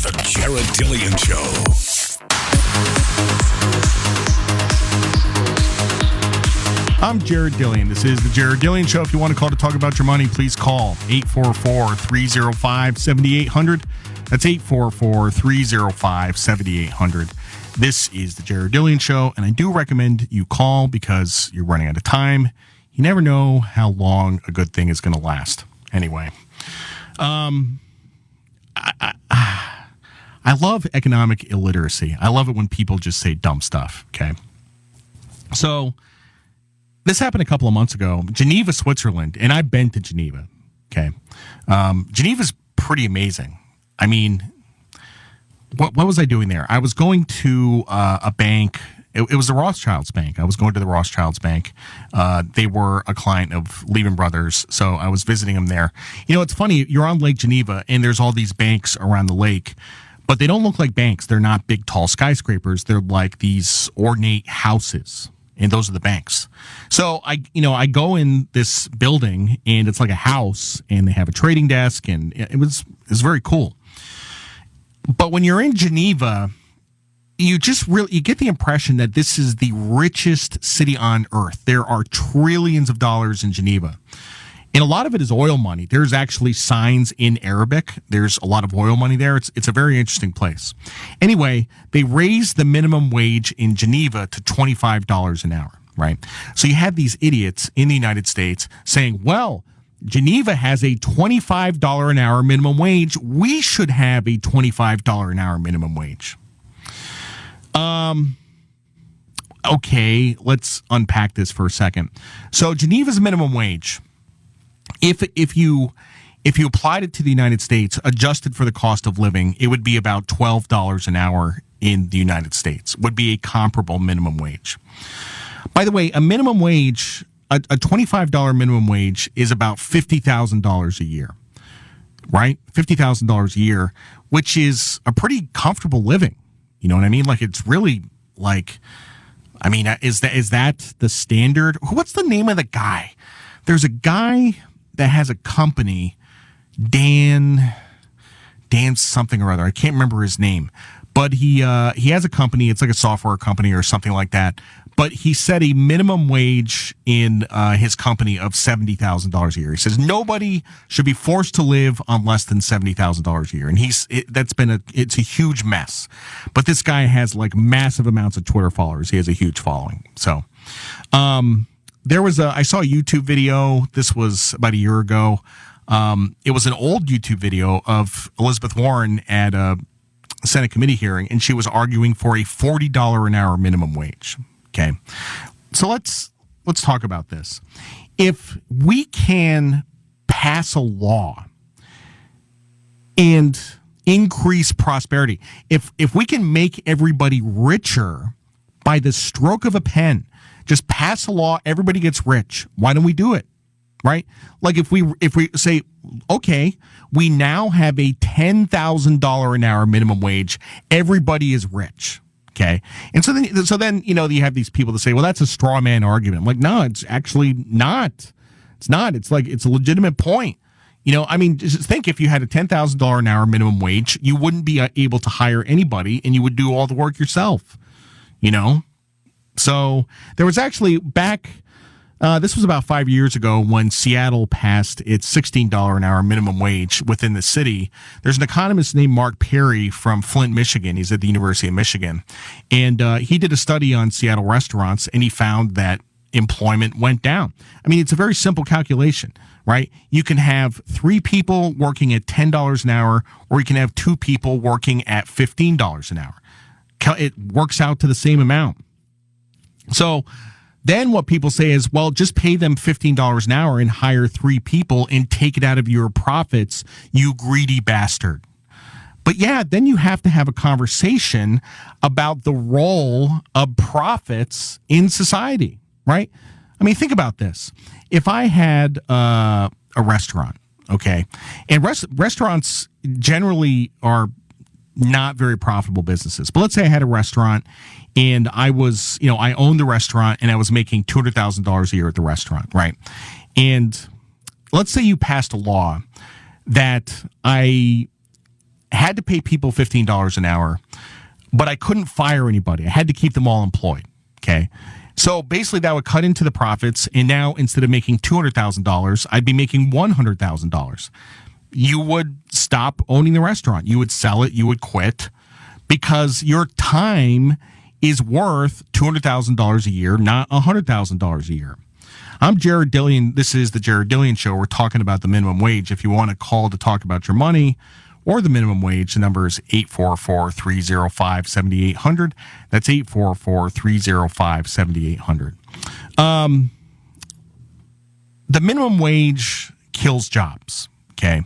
The Jared Dillian Show. I'm Jared Dillian. This is the Jared Dillian Show. If you want to call to talk about your money, please call 844-305-7800. That's 844-305-7800. This is the Jared Dillian Show, and I do recommend you call because you're running out of time. You never know how long a good thing is going to last. Anyway, I love economic illiteracy. I love it when people just say dumb stuff, okay? So this happened a couple of months ago. Geneva, Switzerland, and I've been to Geneva, okay? Geneva's pretty amazing. I mean, what was I doing there? I was going to a bank. It was the Rothschilds Bank. I was going to the Rothschilds Bank. They were a client of Lehman Brothers, so I was visiting them there. You know, it's funny. You're on Lake Geneva, and there's all these banks around the lake, but they don't look like banks. They're not big, tall skyscrapers. They're like these ornate houses, and those are the banks. So I go in this building, and it's like a house, and they have a trading desk, and it was very cool. But when you're in Geneva, you get the impression that this is the richest city on earth. There are trillions of dollars in Geneva. And a lot of it is oil money. There's actually signs in Arabic. There's a lot of oil money there. It's a very interesting place. Anyway, they raised the minimum wage in Geneva to $25 an hour, right? So you had these idiots in the United States saying, well, Geneva has a $25 an hour minimum wage. We should have a $25 an hour minimum wage. Okay, let's unpack this for a second. So Geneva's minimum wage, if you applied it to the United States, adjusted for the cost of living, it would be about $12 an hour in the United States, would be a comparable minimum wage. By the way, a minimum wage, a $25 minimum wage is about $50,000 a year, right? $50,000 a year, which is a pretty comfortable living. You know what I mean? Like, it's really like, I mean, is that the standard? What's the name of the guy? There's a guy that has a company, Dan something or other. I can't remember his name, but he has a company. It's like a software company or something like that. But he set a minimum wage in his company of $70,000 a year. He says nobody should be forced to live on less than $70,000 a year, and it's a huge mess. But this guy has like massive amounts of Twitter followers. He has a huge following. So, I saw a YouTube video. This was about a year ago. It was an old YouTube video of Elizabeth Warren at a Senate committee hearing, and she was arguing for a $40 an hour minimum wage. Okay, so let's talk about this. If we can pass a law and increase prosperity, if we can make everybody richer by the stroke of a pen, just pass a law, everybody gets rich. Why don't we do it? Right? Like if we say, okay, we now have a $10,000 an hour minimum wage, everybody is rich. Okay. And so then, you have these people that say, well, that's a straw man argument. I'm like, no, it's actually not. It's not. It's like, it's a legitimate point. I mean, just think if you had a $10,000 an hour minimum wage, you wouldn't be able to hire anybody and you would do all the work yourself, So there was actually this was about 5 years ago when Seattle passed its $16 an hour minimum wage within the city. There's an economist named Mark Perry from Flint, Michigan. He's at the University of Michigan. And he did a study on Seattle restaurants, and he found that employment went down. I mean, it's a very simple calculation, right? You can have 3 people working at $10 an hour, or you can have 2 people working at $15 an hour. It works out to the same amount. So then what people say is, well, just pay them $15 an hour and hire 3 people and take it out of your profits, you greedy bastard. But yeah, then you have to have a conversation about the role of profits in society, right? I mean, think about this. If I had a restaurant, okay, and restaurants generally are not very profitable businesses. But let's say I had a restaurant and I was, I owned the restaurant and I was making $200,000 a year at the restaurant, right? And let's say you passed a law that I had to pay people $15 an hour, but I couldn't fire anybody. I had to keep them all employed. Okay. So basically that would cut into the profits. And now instead of making $200,000, I'd be making $100,000. You would stop owning the restaurant. You would sell it. You would quit because your time is worth $200,000 a year, not $100,000 a year. I'm Jared Dillian. This is the Jared Dillian Show. We're talking about the minimum wage. If you want to call to talk about your money or the minimum wage, the number is 844-305-7800. That's 844-305-7800. The minimum wage kills jobs, okay?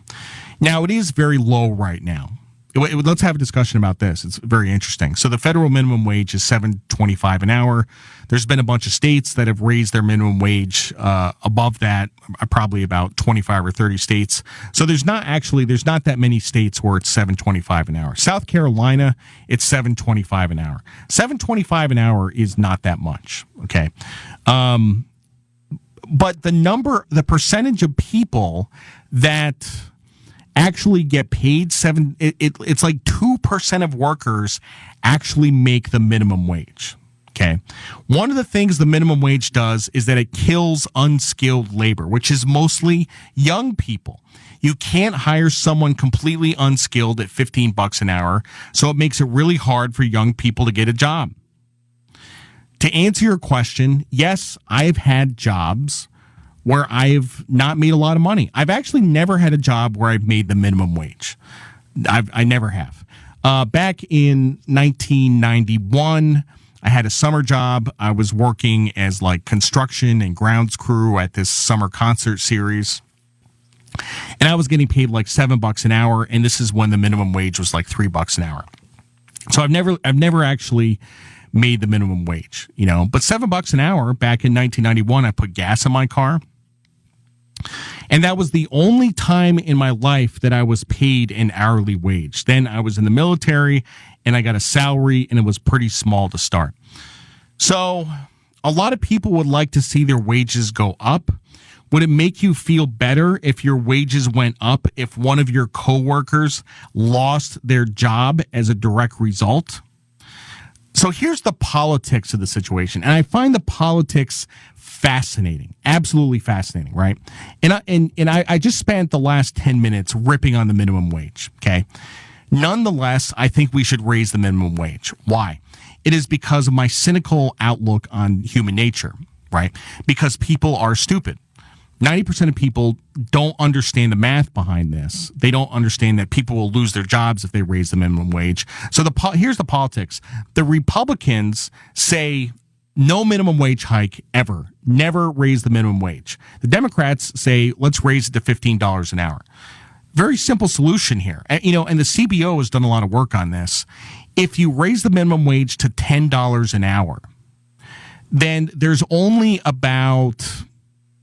Now, it is very low right now. Let's have a discussion about this. It's very interesting. So the federal minimum wage is $7.25 an hour. There's been a bunch of states that have raised their minimum wage above that, probably about 25 or 30 states. So there's not that many states where it's $7.25 an hour. South Carolina, it's $7.25 an hour. $7.25 an hour is not that much, okay? But the percentage of people that actually get paid it's like 2% of workers actually make the minimum wage. Okay. One of the things the minimum wage does is that it kills unskilled labor, which is mostly young people. You can't hire someone completely unskilled at $15 an hour, so it makes it really hard for young people to get a job. To answer your question, yes, I've had jobs where I've not made a lot of money. I've actually never had a job where I've made the minimum wage. I never have. Back in 1991, I had a summer job. I was working as like construction and grounds crew at this summer concert series. And I was getting paid like $7 an hour. And this is when the minimum wage was like $3 an hour. So I've never actually made the minimum wage, but $7 an hour back in 1991, I put gas in my car. And that was the only time in my life that I was paid an hourly wage. Then I was in the military and I got a salary and it was pretty small to start. So a lot of people would like to see their wages go up. Would it make you feel better if your wages went up if one of your coworkers lost their job as a direct result? So here's the politics of the situation. And I find the politics fascinating, absolutely fascinating, right? And I just spent the last 10 minutes ripping on the minimum wage, okay? Nonetheless, I think we should raise the minimum wage. Why? It is because of my cynical outlook on human nature, right? Because people are stupid. 90% of people don't understand the math behind this. They don't understand that people will lose their jobs if they raise the minimum wage. So here's the politics. The Republicans say no minimum wage hike ever. Never raise the minimum wage. The Democrats say let's raise it to $15 an hour. Very simple solution here. And the CBO has done a lot of work on this. If you raise the minimum wage to $10 an hour, then there's only about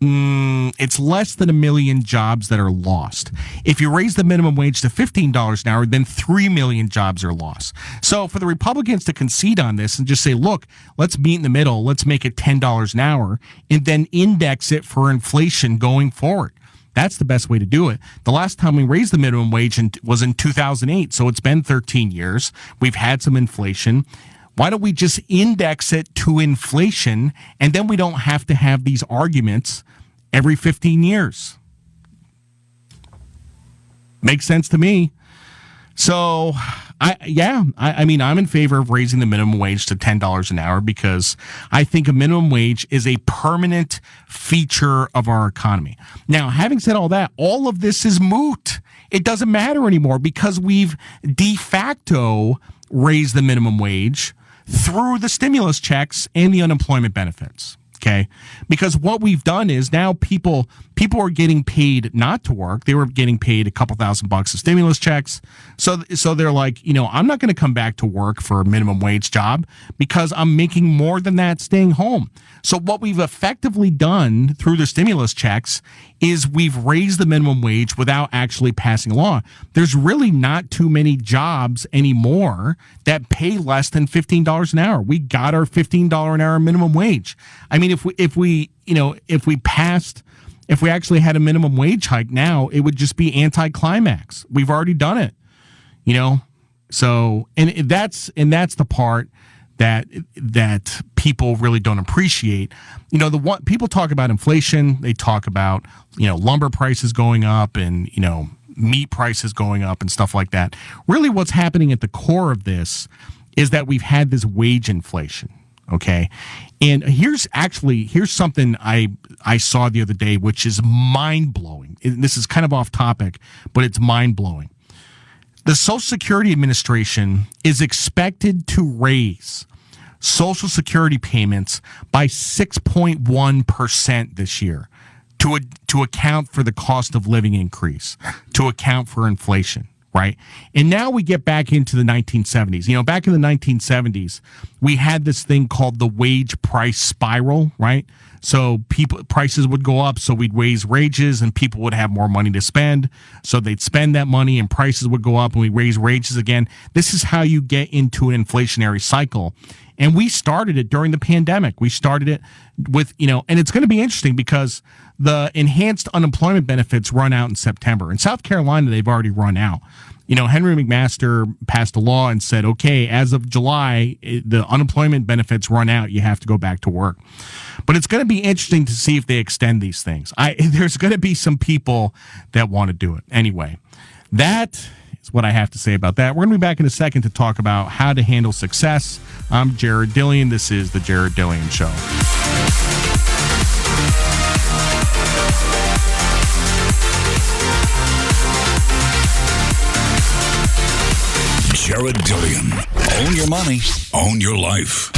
it's less than 1 million jobs that are lost. If you raise the minimum wage to $15 an hour, then 3 million jobs are lost. So for the Republicans to concede on this and just say, look, let's meet in the middle, let's make it $10 an hour, and then index it for inflation going forward. That's the best way to do it. The last time we raised the minimum wage was in 2008, so it's been 13 years. We've had some inflation. Why don't we just index it to inflation, and then we don't have to have these arguments every 15 years? Makes sense to me. So, I'm in favor of raising the minimum wage to $10 an hour because I think a minimum wage is a permanent feature of our economy. Now, having said all that, all of this is moot. It doesn't matter anymore because we've de facto raised the minimum wage through the stimulus checks and the unemployment benefits. Okay, because what we've done is now people are getting paid not to work. They were getting paid a couple $1,000 of stimulus checks. So they're like, I'm not going to come back to work for a minimum wage job because I'm making more than that staying home. So what we've effectively done through the stimulus checks is we've raised the minimum wage without actually passing a law. There's really not too many jobs anymore that pay less than $15 an hour. We got our $15 an hour minimum wage. I mean, if we actually had a minimum wage hike now, it would just be anticlimax. We've already done it. So that's the part that people really don't appreciate. People talk about inflation, they talk about lumber prices going up and meat prices going up and stuff like that. Really, what's happening at the core of this is that we've had this wage inflation. Okay, and here's something I saw the other day, which is mind blowing. This is kind of off topic, but it's mind blowing. The Social Security Administration is expected to raise Social Security payments by 6.1% this year to account for the cost of living increase, to account for inflation, right? And now we get back into the 1970s. Back in the 1970s, we had this thing called the wage price spiral, right? So prices would go up, so we'd raise wages and people would have more money to spend. So they'd spend that money and prices would go up and we raise wages again. This is how you get into an inflationary cycle. And we started it during the pandemic. We started it with, and it's going to be interesting because the enhanced unemployment benefits run out in September. In South Carolina, they've already run out. Henry McMaster passed a law and said, okay, as of July, the unemployment benefits run out. You have to go back to work. But it's going to be interesting to see if they extend these things. There's going to be some people that want to do it. Anyway, that is what I have to say about that. We're going to be back in a second to talk about how to handle success. I'm Jared Dillian. This is The Jared Dillian Show. Jared Dillian. Own your money. Own your life.